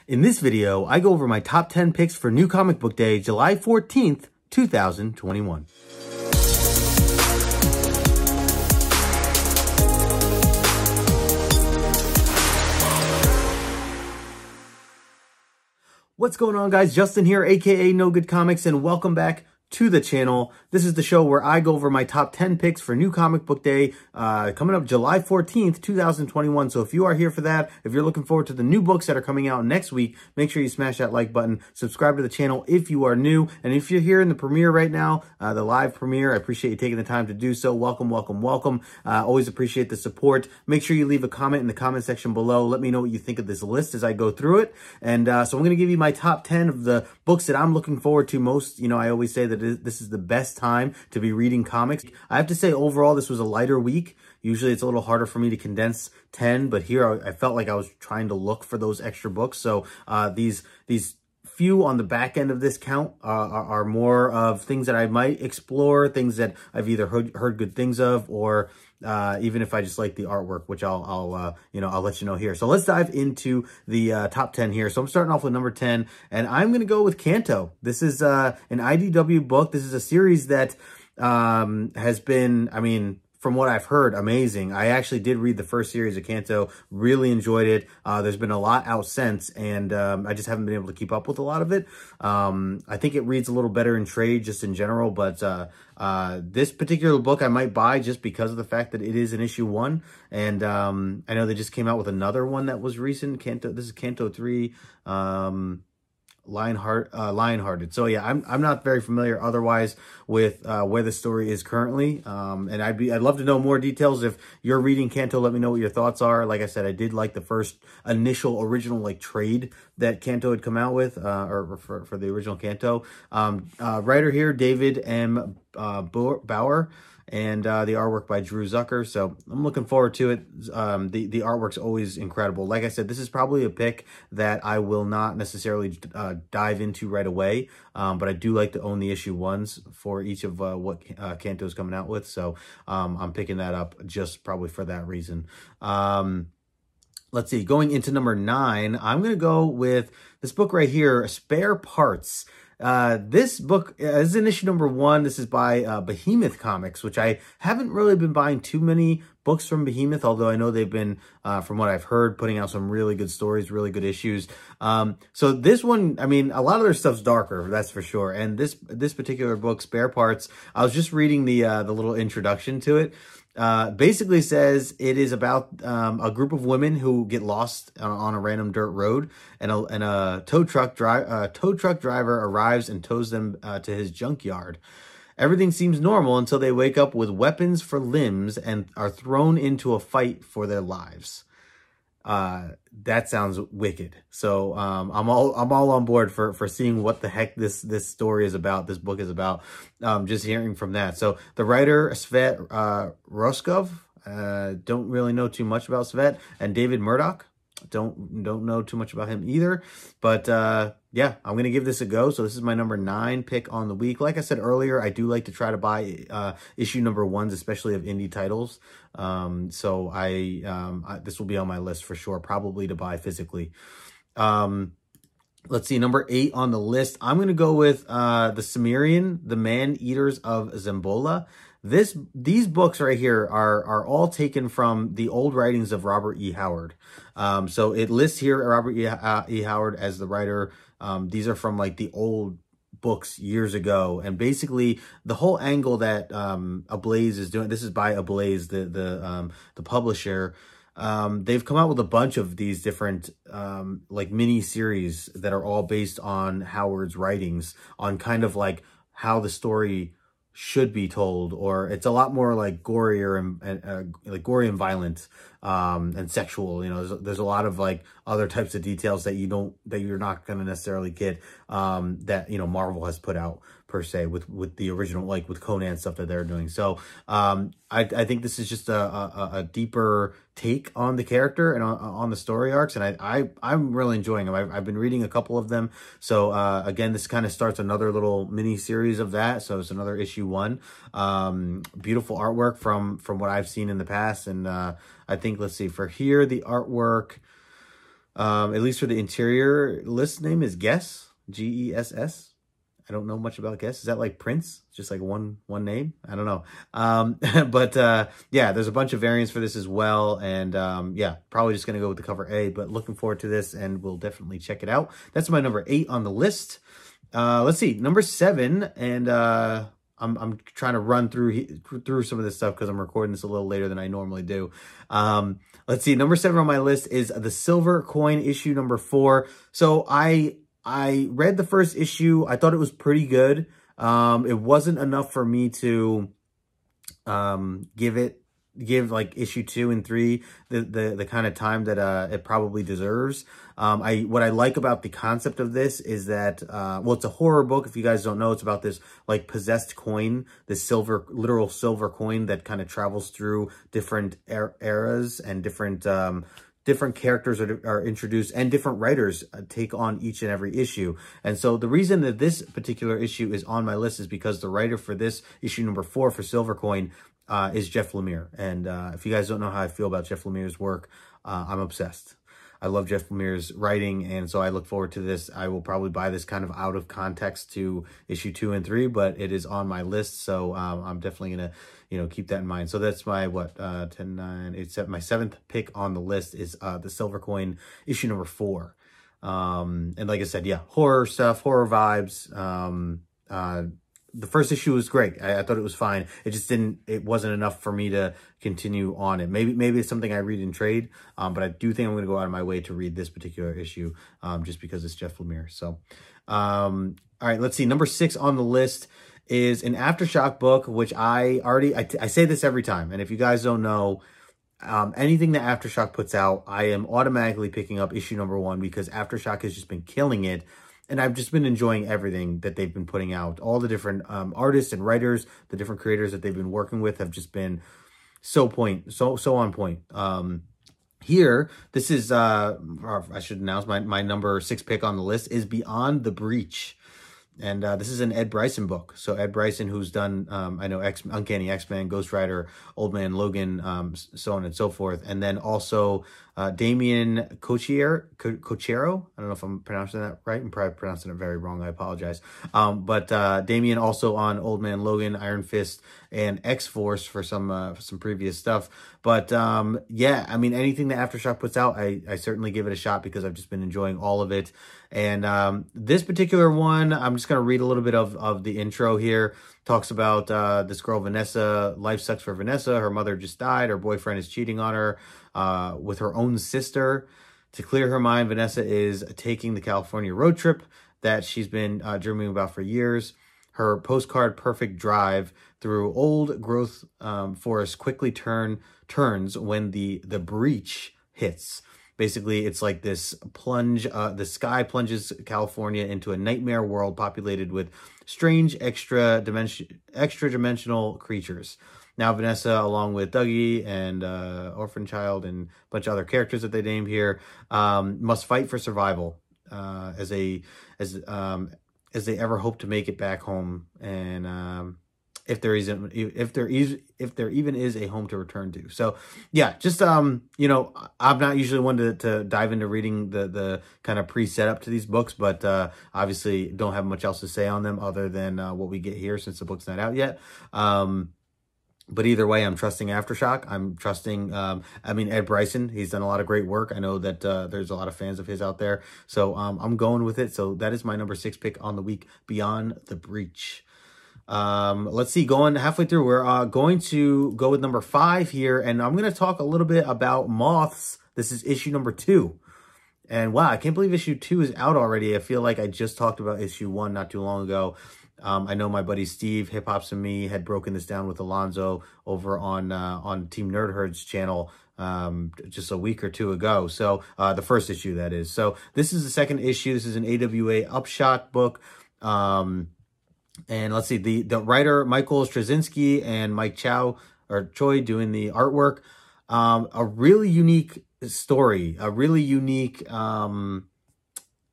In this video, I go over my top 10 picks for New Comic Book Day, July 14th, 2021. What's going on, guys? Justin here, aka No Good Comics, and welcome back to the channel. This is the show where I go over my top 10 picks for New Comic Book Day, coming up July 14th, 2021. So if you are here for that, if you're looking forward to the new books that are coming out next week, make sure you smash that like button, subscribe to the channel if you are new, and if you're here in the premiere right now, the live premiere, I appreciate you taking the time to do so. Welcome, welcome, welcome. Always appreciate the support. Make sure you leave a comment in the comment section below. Let me know what you think of this list as I go through it. And so I'm going to give you my top 10 of the books that I'm looking forward to most. You know, I always say that this is the best time to be reading comics. I have to say, overall, this was a lighter week. Usually it's a little harder for me to condense 10, but here I felt like I was trying to look for those extra books. So these few on the back end of this count are more of things that I might explore, things that I've either heard good things of, or even if I just like the artwork, which I'll let you know here. So let's dive into the top 10 here. So I'm starting off with number 10, and I'm going to go with Kanto. This is an IDW book. This is a series that has been, I mean, from what I've heard, amazing. I actually did read the first series of Kanto, really enjoyed it. There's been a lot out since, and I just haven't been able to keep up with a lot of it. I think it reads a little better in trade just in general, but this particular book I might buy just because of the fact that it is an issue 1. And I know they just came out with another one that was recent. Kanto, this is Kanto 3. Lionhearted. So yeah, I'm not very familiar otherwise with where the story is currently, and I'd love to know more details. If you're reading Kanto, let me know what your thoughts are. Like I said, I did like the first initial original like trade that Kanto had come out with, or for the original Kanto. Writer here, David M. Bauer. And the artwork by Drew Zucker. So I'm looking forward to it. The artwork's always incredible. Like I said, this is probably a pick that I will not necessarily dive into right away. But I do like to own the issue 1s for each of what Kanto is coming out with. So I'm picking that up just probably for that reason. Let's see, going into number 9, I'm going to go with this book right here, Spare Parts. This book is in issue number 1. This is by Behemoth Comics, which I haven't really been buying too many books from Behemoth, although I know they've been, from what I've heard, putting out some really good stories, really good issues. So this one, I mean, a lot of their stuff's darker, that's for sure. And this particular book, Spare Parts, I was just reading the little introduction to it. Basically says it is about a group of women who get lost on a random dirt road, and a tow truck driver arrives and tows them to his junkyard. Everything seems normal until they wake up with weapons for limbs and are thrown into a fight for their lives. That sounds wicked. So I'm all on board for seeing what the heck this story is about, this book is about, just hearing from that. So the writer, Svet Roskov, don't really know too much about Svet, and David Murdoch, don't know too much about him either. But yeah, I'm gonna give this a go. So this is my number 9 pick on the week. Like I said earlier, I do like to try to buy issue number 1s, especially of indie titles. So this will be on my list for sure, probably to buy physically. Let's see, number 8 on the list, I'm going to go with the Cimmerian, the Man-Eaters of Zambola. These books right here are all taken from the old writings of Robert E. Howard. So it lists here Robert E. Howard as the writer. These are from like the old books years ago, and basically the whole angle that Ablaze is doing, this is by Ablaze, the publisher. They've come out with a bunch of these different like mini series that are all based on Howard's writings, on kind of like how the story should be told, or it's a lot more like gorier and like gory and violent and sexual. You know, there's a lot of like other types of details that you're not going to necessarily get that, you know, Marvel has put out per se with the original, like with Conan stuff that they're doing. So I think this is just a deeper take on the character and on the story arcs, and I'm really enjoying them. I've been reading a couple of them. So again, this kind of starts another little mini series of that. So it's another issue 1. Beautiful artwork from what I've seen in the past, and I think, let's see, for here the artwork. At least for the interior list name is Guess, Gess. I don't know much about Guess. Is that like Prince? Just like one name? I don't know. But yeah, there's a bunch of variants for this as well. And yeah, probably just going to go with the cover A, but looking forward to this and we'll definitely check it out. That's my number 8 on the list. Let's see, number 7. And I'm trying to run through some of this stuff because I'm recording this a little later than I normally do. Let's see, number 7 on my list is The Silver Coin, issue number 4. So I read the first issue. I thought it was pretty good. It wasn't enough for me to give like issue 2 and 3 the kind of time that it probably deserves. What I like about the concept of this is that well, it's a horror book. If you guys don't know, it's about this like possessed coin, this literal silver coin that kind of travels through different eras, and different characters are introduced, and different writers take on each and every issue. And so the reason that this particular issue is on my list is because the writer for this issue number 4 for Silver Coin is Jeff Lemire. And if you guys don't know how I feel about Jeff Lemire's work, I'm obsessed. I love Jeff Lemire's writing, and so I look forward to this. I will probably buy this kind of out of context to issue 2 and 3, but it is on my list, so I'm definitely gonna, keep that in mind. So that's my 10, 9, 8, 7. My 7th pick on the list is The Silver Coin, issue number 4. And like I said, yeah, horror stuff, horror vibes. The first issue was great. I thought it was fine. It wasn't enough for me to continue on it. Maybe it's something I read in trade, but I do think I'm going to go out of my way to read this particular issue, just because it's Jeff Lemire. So, all right, let's see. Number 6 on the list is an Aftershock book, which I say this every time. And if you guys don't know, anything that Aftershock puts out, I am automatically picking up issue number 1, because Aftershock has just been killing it. And I've just been enjoying everything that they've been putting out. All the different artists and writers, the different creators that they've been working with have just been so on point. Here, this is, I should announce my number 6 pick on the list is Beyond the Breach. And this is an Ed Bryson book. So Ed Bryson, who's done, I know, Uncanny X-Men, Ghost Rider, Old Man Logan, so on and so forth. And then also Damian Cochero. I don't know if I'm pronouncing that right. I'm probably pronouncing it very wrong. I apologize. But Damian also on Old Man Logan, Iron Fist, and X-Force for some previous stuff. But yeah, I mean, anything that Aftershock puts out, I certainly give it a shot, because I've just been enjoying all of it. And this particular one, I'm just going to read a little bit of the intro here. Talks about this girl, Vanessa. Life sucks for Vanessa. Her mother just died. Her boyfriend is cheating on her with her own sister. To clear her mind, Vanessa is taking the California road trip that she's been dreaming about for years. Her postcard perfect drive through old growth forest quickly turns when the breach hits. Basically, it's like this plunge, the sky plunges California into a nightmare world populated with strange extra-dimensional creatures. Now Vanessa, along with Dougie and Orphan Child and a bunch of other characters that they named here, must fight for survival as they ever hope to make it back home, and if there even is a home to return to. So yeah, just I'm not usually one to dive into reading the kind of pre-setup to these books, but obviously don't have much else to say on them other than what we get here, since the book's not out yet. But either way, I'm trusting Aftershock. I'm trusting, Ed Bryson. He's done a lot of great work. I know that there's a lot of fans of his out there. So I'm going with it. So that is my number 6 pick on the week, Beyond the Breach. Let's see, going halfway through, we're going to go with number 5 here. And I'm going to talk a little bit about Moths. This is issue number 2. And wow, I can't believe issue 2 is out already. I feel like I just talked about issue 1 not too long ago. I know my buddy Steve, Hip Hops and Me, had broken this down with Alonzo over on Team Nerd Herd's channel just a week or 2 ago. So the first issue, that is. So this is the second issue. This is an AWA Upshot book. And let's see, the writer Michael Straczynski and Mike Choi doing the artwork. A really unique story, a really unique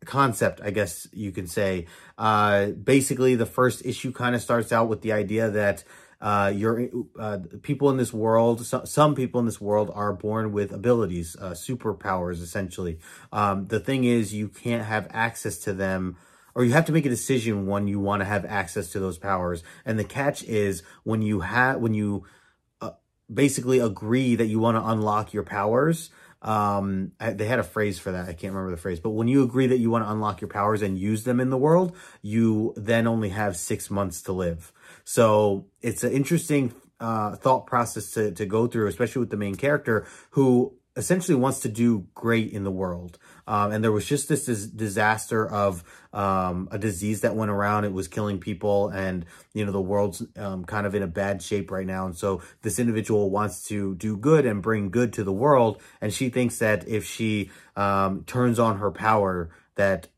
concept, I guess you could say. Basically, the first issue kind of starts out with the idea that people in this world, some people in this world are born with abilities, superpowers, essentially. The thing is, you can't have access to them, or you have to make a decision when you want to have access to those powers. And the catch is when you basically agree that you want to unlock your powers. They had a phrase for that. I can't remember the phrase, but when you agree that you want to unlock your powers and use them in the world, you then only have 6 months to live. So it's an interesting thought process to go through, especially with the main character who essentially wants to do great in the world. And there was just this disaster of a disease that went around. It was killing people, and, you know, the world's kind of in a bad shape right now. And so this individual wants to do good and bring good to the world. And she thinks that if she turns on her power, that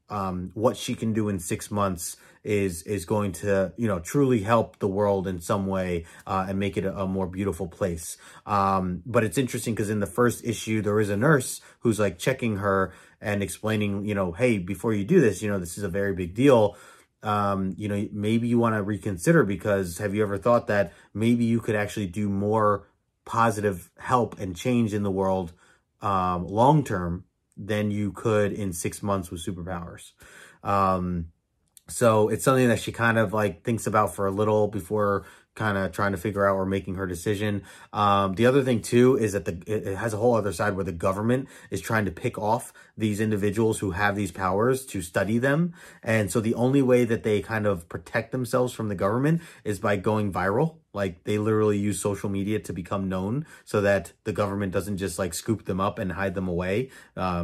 what she can do in 6 months is going to, you know, truly help the world in some way and make it a more beautiful place. But it's interesting because in the first issue, there is a nurse who's like checking her and explaining, you know, hey, before you do this, you know, this is a very big deal. You know, maybe you want to reconsider, because have you ever thought that maybe you could actually do more positive help and change in the world long term than you could in 6 months with superpowers? So it's something that she kind of like thinks about for a little before kind of trying to figure out or making her decision. The other thing too is that it has a whole other side where the government is trying to pick off these individuals who have these powers to study them. And so the only way that they kind of protect themselves from the government is by going viral. Like, they literally use social media to become known so that the government doesn't just like scoop them up and hide them away,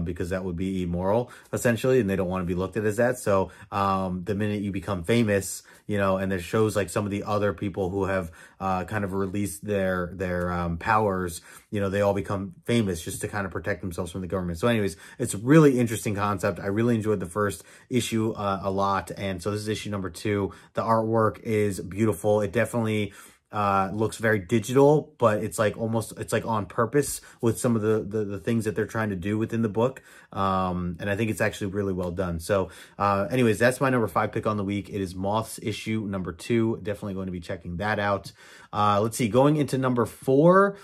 because that would be immoral essentially, and they don't want to be looked at as that. So the minute you become famous, you know, and there shows like some of the other people who have kind of released their powers, you know, they all become famous just to kind of protect themselves from the government. So anyways, it's a really interesting concept. I really enjoyed the first issue a lot. And so this is issue number 2. The artwork is beautiful. It definitely looks very digital, but it's like it's like on purpose with some of the things that they're trying to do within the book. And I think it's actually really well done. So anyways, that's my number 5 pick on the week. It is Moths issue number 2. Definitely going to be checking that out. Let's see, going into number 4.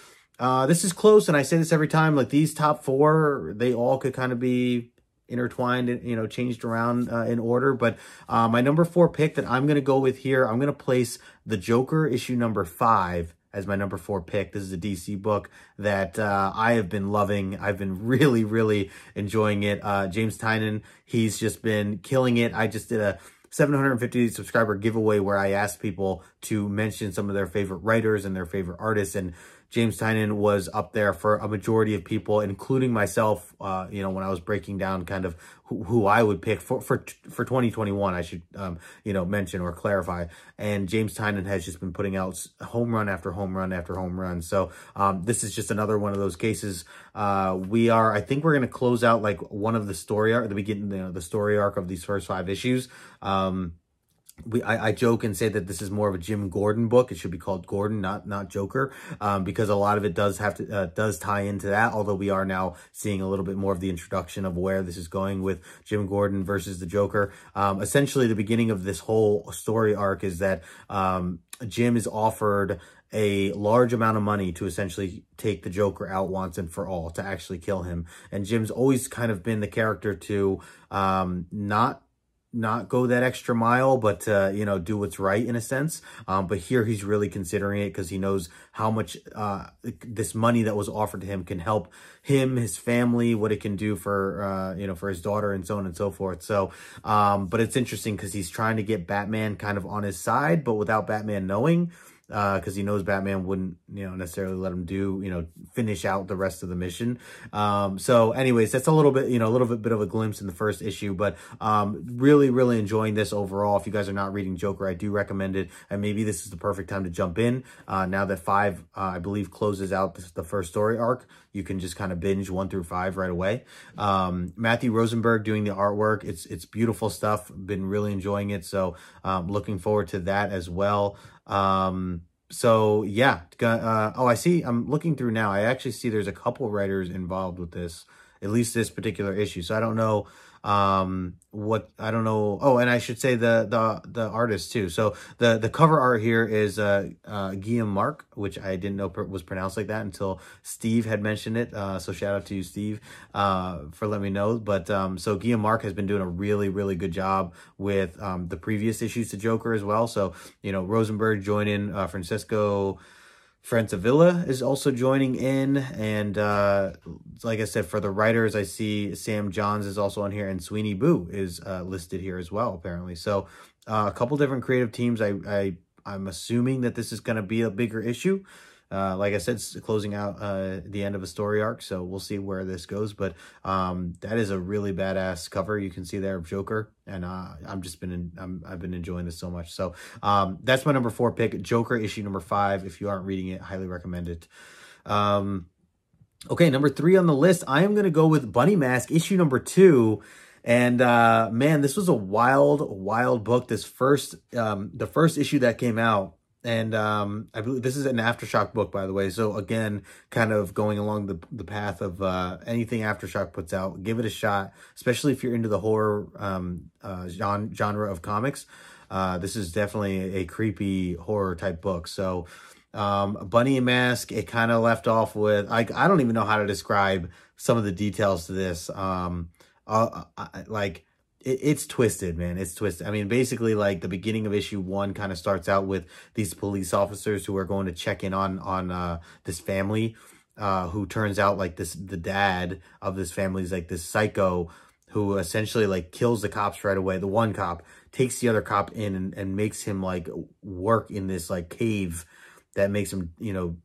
This is close, and I say this every time, like these top 4, they all could kind of be intertwined, you know, changed around in order. But my number 4 pick that I'm going to go with here, I'm going to place The Joker issue number 5 as my number 4 pick. This is a DC book that I have been loving. I've been really, really enjoying it. James Tynion, he's just been killing it. I just did a 750 subscriber giveaway where I asked people to mention some of their favorite writers and their favorite artists, and James Tynion was up there for a majority of people, including myself, you know, when I was breaking down kind of who I would pick for 2021, I should, you know, mention or clarify. And James Tynion has just been putting out home run after home run after home run. So this is just another one of those cases. I think we're going to close out like one of the story arc, the beginning, you know, the story arc of these first 5 issues. I joke and say that this is more of a Jim Gordon book. It should be called Gordon, not Joker, because a lot of it does tie into that. Although we are now seeing a little bit more of the introduction of where this is going with Jim Gordon versus the Joker. Essentially, the beginning of this whole story arc is that Jim is offered a large amount of money to essentially take the Joker out once and for all, to actually kill him. And Jim's always kind of been the character to not go that extra mile, but you know, do what's right in a sense. But here he's really considering it because he knows how much this money that was offered to him can help him, his family, what it can do for you know, for his daughter and so on and so forth. So but it's interesting because he's trying to get Batman kind of on his side, but without Batman knowing, because he knows Batman wouldn't, you know, necessarily let him do, you know, finish out the rest of the mission. So anyways, that's a little bit, you know, a bit of a glimpse in the first issue, but really, really enjoying this overall. If you guys are not reading Joker, I do recommend it. And maybe this is the perfect time to jump in. Now that 5, I believe, closes out the first story arc, you can just kind of binge 1 through 5 right away. Matthew Rosenberg doing the artwork. It's beautiful stuff. Been really enjoying it. So looking forward to that as well. So yeah, oh, I see, I'm looking through now. I actually see there's a couple writers involved with this, at least this particular issue. So I don't know What, I don't know. Oh, and I should say the artist too. So the cover art here is Guillaume Marc, which I didn't know was pronounced like that until Steve had mentioned it. So shout out to you, Steve, for letting me know. But so Guillaume Marc has been doing a really good job with the previous issues to Joker as well. So, you know, Rosenberg joining, Francisco Francavilla is also joining in, and like I said, for the writers, I see Sam Johns is also on here, and Sweeney Boo is listed here as well, apparently. So a couple different creative teams. I'm assuming that this is going to be a bigger issue. Like I said, it's closing out the end of a story arc, so we'll see where this goes. But that is a really badass cover you can see there of Joker, and I've been enjoying this so much. So that's my number 4 pick, Joker issue number 5. If you aren't reading it, highly recommend it. Okay, number 3 on the list, I am gonna go with Bunny Mask issue number 2. And man, this was a wild book. This the first issue that came out. And I believe this is an Aftershock book, by the way. So again, kind of going along the path of anything Aftershock puts out, give it a shot, especially if you're into the horror genre of comics. This is definitely a creepy horror type book. So Bunny and Mask, it kind of left off with, I don't even know how to describe some of the details to this. Like, it's twisted, man. It's twisted. I mean, basically, like, the beginning of issue 1 kind of starts out with these police officers who are going to check in on this family, who turns out, like, the dad of this family is, like, this psycho who essentially, like, kills the cops right away. The one cop takes the other cop in and makes him, like, work in this, like, cave that makes him, you know,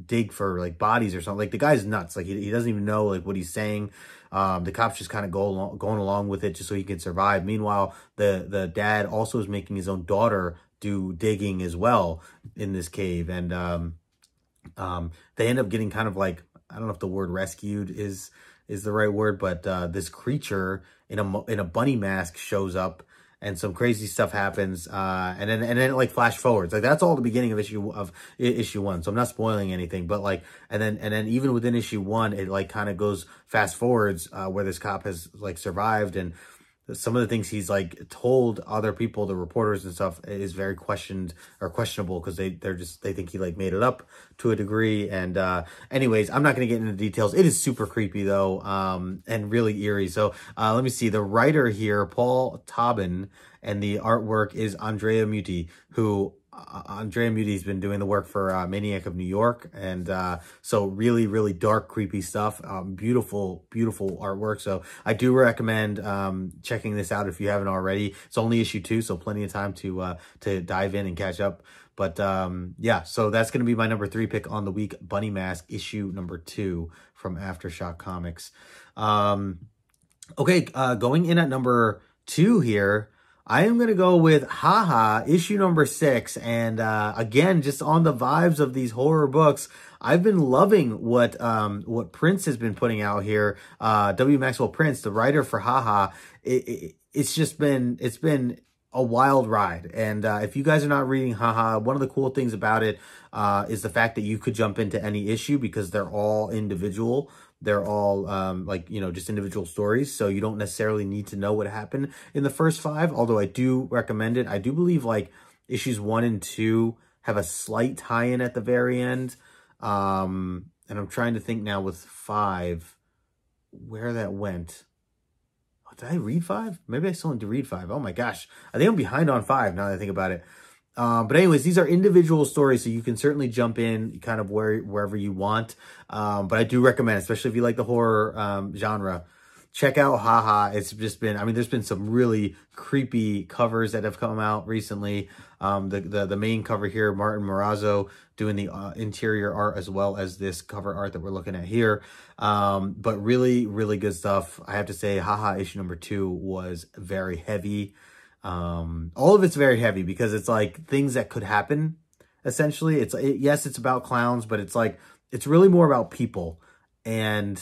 dig for, like, bodies or something. Like, the guy's nuts. Like, he doesn't even know, like, what he's saying. The cops just kind of going along with it just so he can survive. Meanwhile, the dad also is making his own daughter do digging as well in this cave. And they end up getting kind of like, I don't know if the word rescued is the right word, but this creature in a bunny mask shows up, and some crazy stuff happens, and then it like flash forwards. Like, that's all the beginning of issue 1. So I'm not spoiling anything, but like, and then even within issue 1, it like kind of goes fast forwards, where this cop has like survived, and some of the things he's like told other people, the reporters and stuff, is very questionable, because they think he like made it up to a degree. And anyways, I'm not going to get into details. It is super creepy though, and really eerie. So let me see, the writer here, Paul Tobin, and the artwork is Andrea Muti, who Andrea Muti's been doing the work for Maniac of New York, and so really dark, creepy stuff. Beautiful artwork. So I do recommend checking this out if you haven't already. It's only issue 2, so plenty of time to dive in and catch up. But yeah, so that's going to be my number 3 pick on the week, Bunny Mask issue number 2 from Aftershock Comics. Okay, going in at number 2 here, I am going to go with Haha, issue number 6. And again, just on the vibes of these horror books, I've been loving what Prince has been putting out here. W. Maxwell Prince, the writer for Haha, it's been a wild ride. And if you guys are not reading Haha, one of the cool things about it is the fact that you could jump into any issue, because they're all individual. They're all, like, you know, just individual stories. So you don't necessarily need to know what happened in the first 5, although I do recommend it. I do believe, like, issues 1 and 2 have a slight tie-in at the very end. And I'm trying to think now with 5, where that went. Oh, did I read 5? Maybe I still need to read 5. Oh my gosh. I think I'm behind on 5 now that I think about it. But anyways, these are individual stories, so you can certainly jump in kind of wherever you want. But I do recommend, especially if you like the horror genre, check out Haha. It's just been, I mean, there's been some really creepy covers that have come out recently. The main cover here, Martin Morazzo doing the interior art as well as this cover art that we're looking at here. But really good stuff. I have to say, Haha issue number 2 was very heavy. All of it's very heavy, because it's like things that could happen. Essentially, yes, it's about clowns, but it's like, it's really more about people, and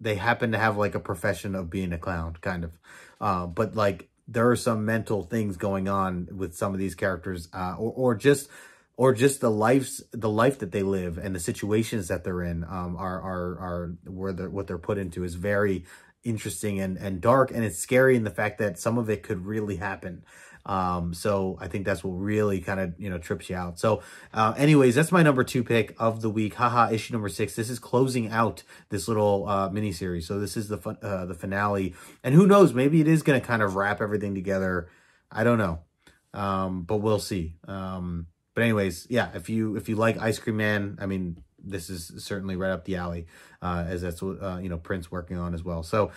they happen to have like a profession of being a clown, kind of. But like, there are some mental things going on with some of these characters, or just the life that they live, and the situations that they're in, are what they're put into is very interesting and dark, and it's scary in the fact that some of it could really happen. So I think that's what really kind of, you know, trips you out. So, anyways, that's my number 2 pick of the week. Haha, issue number 6. This is closing out this little, mini series. So this is the finale, and who knows, maybe it is going to kind of wrap everything together. I don't know. But we'll see. But anyways, yeah, if you like Ice Cream Man, I mean, this is certainly right up the alley, as that's what, you know, Prince working on as well. So,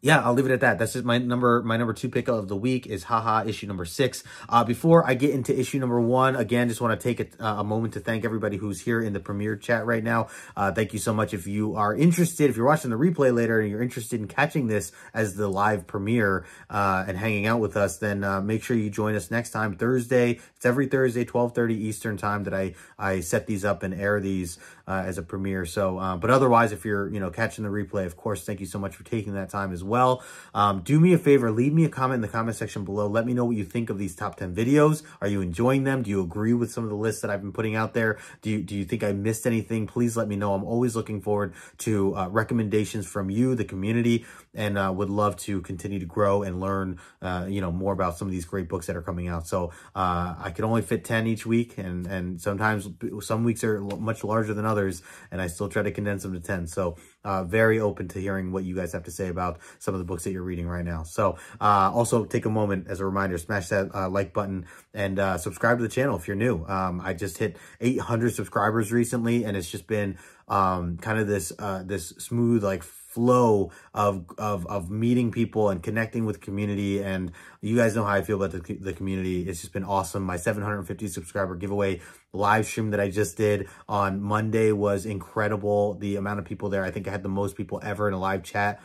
yeah, I'll leave it at that. That's just my number 2 pick of the week is Haha, issue number 6. Before I get into issue number 1, again, just want to take a moment to thank everybody who's here in the premiere chat right now. Thank you so much. If you are interested, if you're watching the replay later and you're interested in catching this as the live premiere, and hanging out with us, then make sure you join us next time, Thursday. It's every Thursday, 12:30 Eastern time that I set these up and air these as a premiere. So, but otherwise, if you're, you know, catching the replay, of course, thank you so much for taking that time as well. Do me a favor, leave me a comment in the comment section below. Let me know what you think of these top 10 videos. Are you enjoying them? Do you agree with some of the lists that I've been putting out there? Do you think I missed anything? Please let me know. I'm always looking forward to recommendations from you, the community, and would love to continue to grow and learn, you know, more about some of these great books that are coming out. So I can only fit 10 each week, and sometimes some weeks are much larger than others, and I still try to condense them to 10. So very open to hearing what you guys have to say about some of the books that you're reading right now. So also take a moment as a reminder, smash that like button and subscribe to the channel if you're new. I just hit 800 subscribers recently, and it's just been kind of this smooth, like, flow of meeting people and connecting with community. And you guys know how I feel about the community. It's just been awesome. My 750 subscriber giveaway live stream that I just did on Monday was incredible. The amount of people there, I think I had the most people ever in a live chat.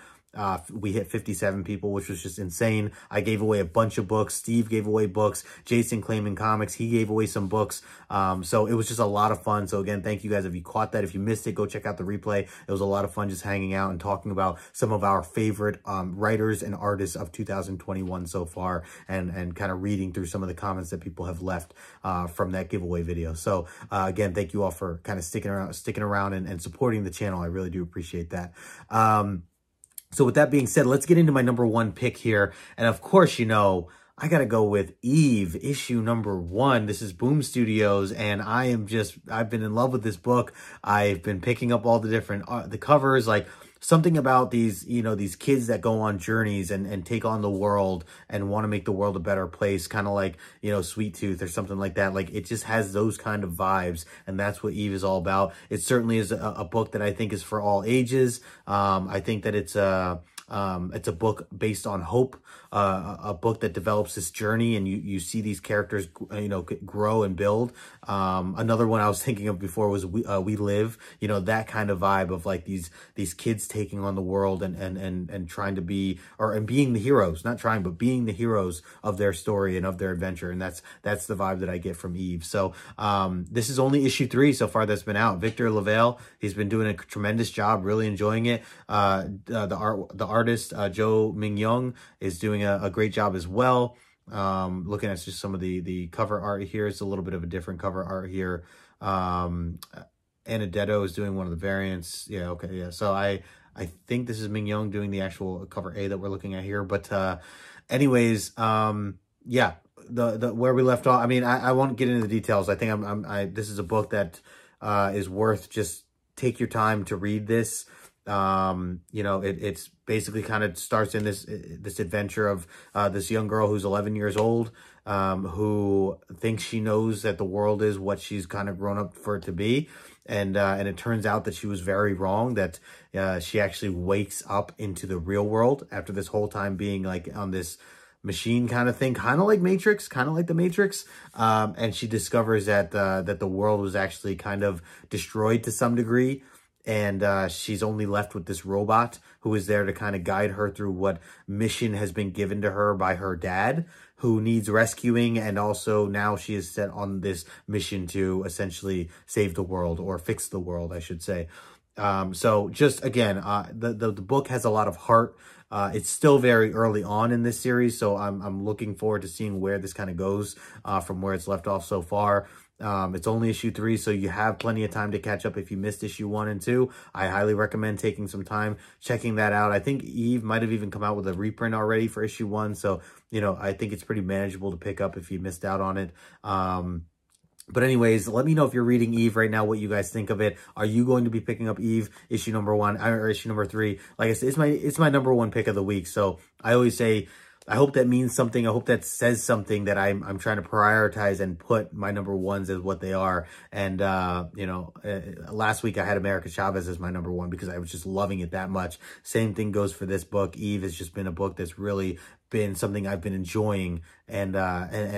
We hit 57 people, which was just insane. I gave away a bunch of books. Steve gave away books. Jason Clayman Comics, he gave away some books. So it was just a lot of fun. So again, thank you guys. If you caught that, if you missed it, go check out the replay. It was a lot of fun just hanging out and talking about some of our favorite writers and artists of 2021 so far, and kind of reading through some of the comments that people have left from that giveaway video. So again, thank you all for kind of sticking around and supporting the channel. I really do appreciate that. So with that being said, let's get into my number 1 pick here. And of course, you know, I got to go with Eve, issue number 1. This is Boom Studios, and I've been in love with this book. I've been picking up all the different, the covers, like something about these, you know, these kids that go on journeys and take on the world and want to make the world a better place, kind of like, you know, Sweet Tooth or something like that. Like, it just has those kind of vibes, and that's what Eve is all about. It certainly is a book that I think is for all ages. I think that it's a book based on hope, a book that develops this journey, and you see these characters, you know, grow and build. Another one I was thinking of before was We Live, you know, that kind of vibe of like these kids taking on the world and trying to be, and being the heroes, not trying, but being the heroes of their story and of their adventure. And that's the vibe that I get from Eve. So, this is only issue 3 so far that's been out. Victor LaValle, he's been doing a tremendous job, really enjoying it. The artist, Joe Ming Young, is doing a great job as well. Looking at just some of the cover art here, it's a little bit of a different cover art here. Anadetto is doing one of the variants. Yeah, okay, yeah. So I think this is Ming Young doing the actual cover A that we're looking at here. But anyways, yeah, the where we left off. I mean, I won't get into the details. I think this is a book that is worth, just take your time to read this. You know, it's basically kind of starts in this adventure of this young girl who's 11 years old, who thinks she knows that the world is what she's kind of grown up for it to be. And it turns out that she was very wrong, that she actually wakes up into the real world after this whole time being like on this machine kind of thing, kind of like the Matrix. And she discovers that the world was actually kind of destroyed to some degree. And she's only left with this robot who is there to kind of guide her through what mission has been given to her by her dad, who needs rescuing. And also now she is set on this mission to essentially save the world, or fix the world, I should say. So just again, the book has a lot of heart. It's still very early on in this series, so I'm looking forward to seeing where this kind of goes from where it's left off so far. It's only issue 3, so you have plenty of time to catch up if you missed issue 1 and 2. I highly recommend taking some time, checking that out. I think Eve might have even come out with a reprint already for issue 1, so, you know, I think it's pretty manageable to pick up if you missed out on it. But anyways, let me know if you're reading Eve right now, what you guys think of it. Are you going to be picking up Eve issue number 1 or issue number 3? Like I said, it's my number 1 pick of the week. So I always say, I hope that means something. I hope that says something, that I'm trying to prioritize and put my number 1s as what they are. And, you know, last week I had America Chavez as my number 1 because I was just loving it that much. Same thing goes for this book. Eve has just been a book that's really been something I've been enjoying, and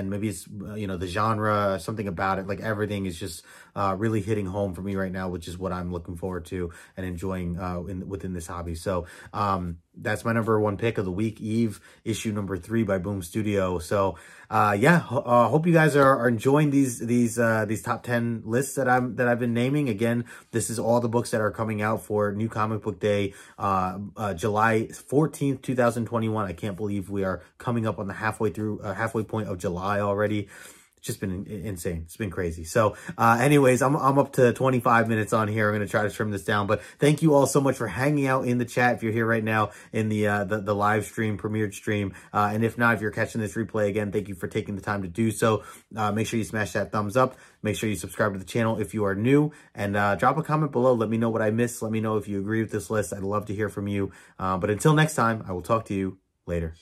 maybe it's, you know, the genre, something about it, like everything is just really hitting home for me right now, which is what I'm looking forward to and enjoying within this hobby. So that's my number 1 pick of the week, Eve, issue number 3 by Boom Studio. So yeah, hope you guys are enjoying these top 10 lists that I've been naming. Again, this is all the books that are coming out for New Comic Book Day, July 14th, 2021. I can't believe we are coming up on the halfway point of July already. It's just been insane. It's been crazy. So anyways, I'm up to 25 minutes on here. I'm going to try to trim this down, but thank you all so much for hanging out in the chat. If you're here right now in the live stream, premiered stream, and if not, if you're catching this replay again, thank you for taking the time to do so. Make sure you smash that thumbs up. Make sure you subscribe to the channel if you are new, and drop a comment below. Let me know what I missed. Let me know if you agree with this list. I'd love to hear from you. But until next time, I will talk to you later.